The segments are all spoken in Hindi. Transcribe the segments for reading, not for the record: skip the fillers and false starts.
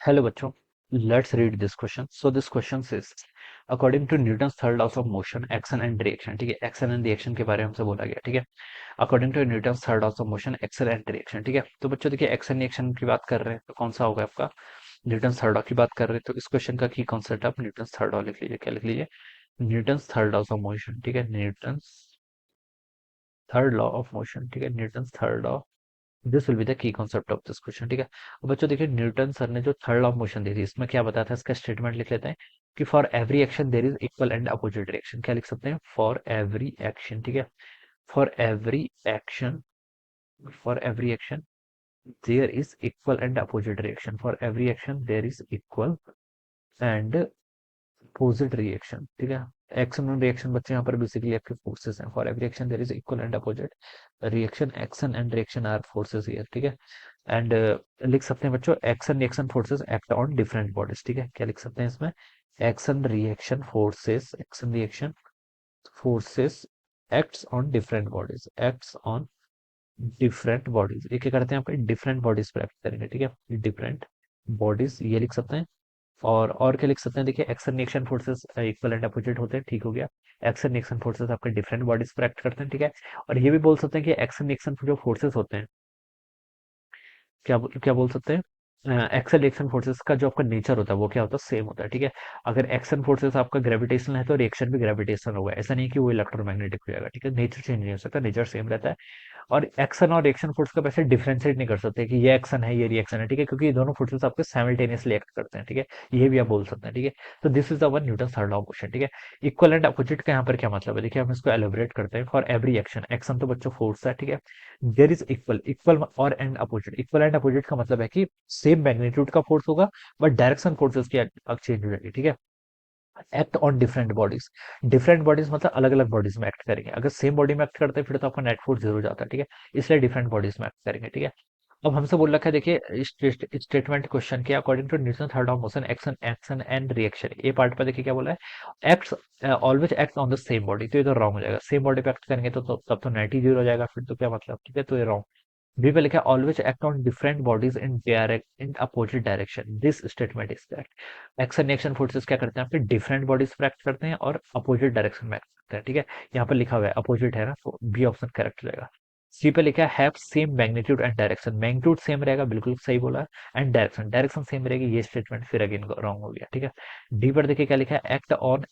हेलो बच्चों, let's read this question. So this question is according to Newton third laws of motion action and reaction. ठीक है, एक्शन एंड रिएक्शन के बारे में हमसे बोला गया. ठीक है, according to Newton third laws of motion action and reaction. ठीक है, तो बच्चों देखिए एक्शन रिएक्शन की बात कर रहे हैं तो कौन सा होगा आपका न्यूटन थर्ड लॉ की बात कर रहे हैं. तो इस क्वेश्चन का की कॉन्सेप्ट आप न्यूटन थर्ड लॉ लिख लीजिए. क्या लिख लीजिए? Newton third laws of motion. ठीक है, Newton third law of motion. ठीक है, Newton third law. This will be the key concept of this question. ठीक है, अब बच्चों देखिए न्यूटन सर ने जो थर्ड लॉ ऑफ मोशन दी थी इसमें क्या बताया था, इसका स्टेटमेंट लिख लेते हैं कि for every action there is equal and opposite reaction. क्या लिख सकते हैं? For every action. ठीक है, for every action, for every action there is equal and opposite reaction. For every action there is equal and opposite reaction. ठीक है, एक्शन और रिएक्शन बच्चे यहाँ पर बेसिकली आपके फोर्सेस हैं. For every action there is equal and opposite reaction. Action and reaction are forces here. ठीक है, एंड लिख सकते हैं बच्चों action reaction forces act on different bodies. ठीक है, क्या लिख सकते हैं इसमें? Action reaction forces, action reaction forces acts on different bodies, acts on different bodies. ये क्या करते हैं? आपके डिफरेंट बॉडीज पर एक्ट करेंगे. ठीक है, डिफरेंट बॉडीज ये लिख सकते हैं. और क्या लिख सकते हैं? देखिए action reaction forces equal and opposite होते हैं. ठीक हो गया, एक्शन रिएक्शन फोर्सेस आपके डिफरेंट बॉडीज पर एक्ट करते हैं. ठीक है, और ये भी बोल सकते हैं कि एक्शन रिएक्शन जो फोर्सेस होते हैं, क्या बोल सकते हैं? एक्शन रिएक्शन फोर्सेस का जो आपका नेचर होता है वो क्या होता है? सेम होता है. ठीक है, अगर एक्शन फोर्सेस आपका ग्रेविटेशनल है तो रिएक्शन भी ग्रेविटेशनल होगा. ऐसा नहीं कि वो इलेक्ट्रोमैग्नेटिक हो जाएगा. ठीक है, नेचर चेंज नहीं हो सकता, नेचर सेम रहता है. और एक्शन और रिएक्शन फोर्स का वैसे डिफरेंशिएट नहीं कर सकते कि ये एक्शन है ये रिएक्शन है. ठीक है, क्योंकि ये दोनों फोर्सेस आपके साइमल्टेनियसली एक्ट करते हैं. ठीक है, ये भी आप बोल सकते हैं. ठीक है, तो this is our Newton third law of motion. ठीक है, इक्वल एंड अपोजिट का यहाँ पर क्या मतलब है? देखिए हम इसको एलोबरेट करते हैं. फॉर एवरी एक्शन, एक्शन तो बच्चों फोर्स है. ठीक है, देयर इज इक्वल, इक्वल और and opposite. Equal and opposite का मतलब है कि सेम मैग्नीट्यूड का फोर्स होगा बट डायरेक्शन फोर्सेस की चेंज हो जाएगी. ठीक है, act on different bodies. Different bodies मतलब अलग अलग बॉडीज में एक्ट करेंगे. अगर सेम बॉडी में एक्ट करते हैं फिर तो आपका नेट फोर्स जीरो जाता है. ठीक है, इसलिए डिफरेंट बॉडीज में एक्ट करेंगे. ठीक है, अब हमसे बोल रखा है देखिए स्टेटमेंट क्वेश्चन के according to Newton third law of motion action, action and reaction. ये पार्ट पर देखिए क्या बोला है, acts always act on the same body. तो ये तो रॉन्ग हो जाएगा. सेम बॉडी पे एक्ट करेंगे तो तब तो नेट ही जीरो हो जाएगा. फिर तो क्या मतलब? ठीक है, तो ये रॉन्ग. बी पे लिखा है always act on different bodies in direct in opposite direction. This statement is correct. Action reaction forces क्या करते हैं? आपके डिफरेंट बॉडीज पर एक्ट करते हैं और अपोजिट डायरेक्शन में एक्ट करते हैं. ठीक है, यहाँ पर लिखा हुआ है अपोजिट है ना, तो बी ऑप्शन करेक्ट रहेगा. सी पे लिखा है have same magnitude and direction. Magnitude same रहेगा, बिल्कुल सही बोला है. एंड डायरेक्शन, डायरेक्शन सेम रहेगी. ये स्टेटमेंट फिर अगेन रॉन्ग हो गया. ठीक है, डी पर देखिए क्या लिखा है, act on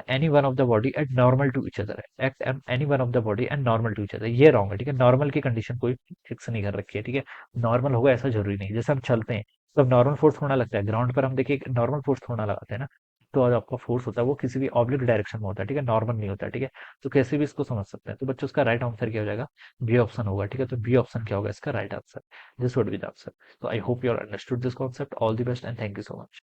any one of the body at normal to each other. Act on any one of the body and normal to each other, ये रॉन्ग है. ठीक है, नॉर्मल की कंडीशन कोई फिक्स नहीं कर रखी है. ठीक है, नॉर्मल होगा ऐसा जरूरी नहीं. जैसे हम चलते हैं तो अब नॉर्मल फोर्स थोड़ा लगता है ग्राउंड पर, हम देखिए नॉर्मल फोर्स थोड़ा लगाते हैं ना, तो आज आपका फोर्स होता है वो किसी भी ऑब्लिक डायरेक्शन में होता है. ठीक है, नॉर्मल नहीं होता है. ठीक है, तो कैसे भी इसको समझ सकते हैं. तो बच्चों उसका राइट आंसर क्या हो जाएगा? बी ऑप्शन होगा. ठीक है, तो बी ऑप्शन क्या होगा इसका right answer? This would be the answer. तो I hope you are understood this concept. All the best and thank you so much.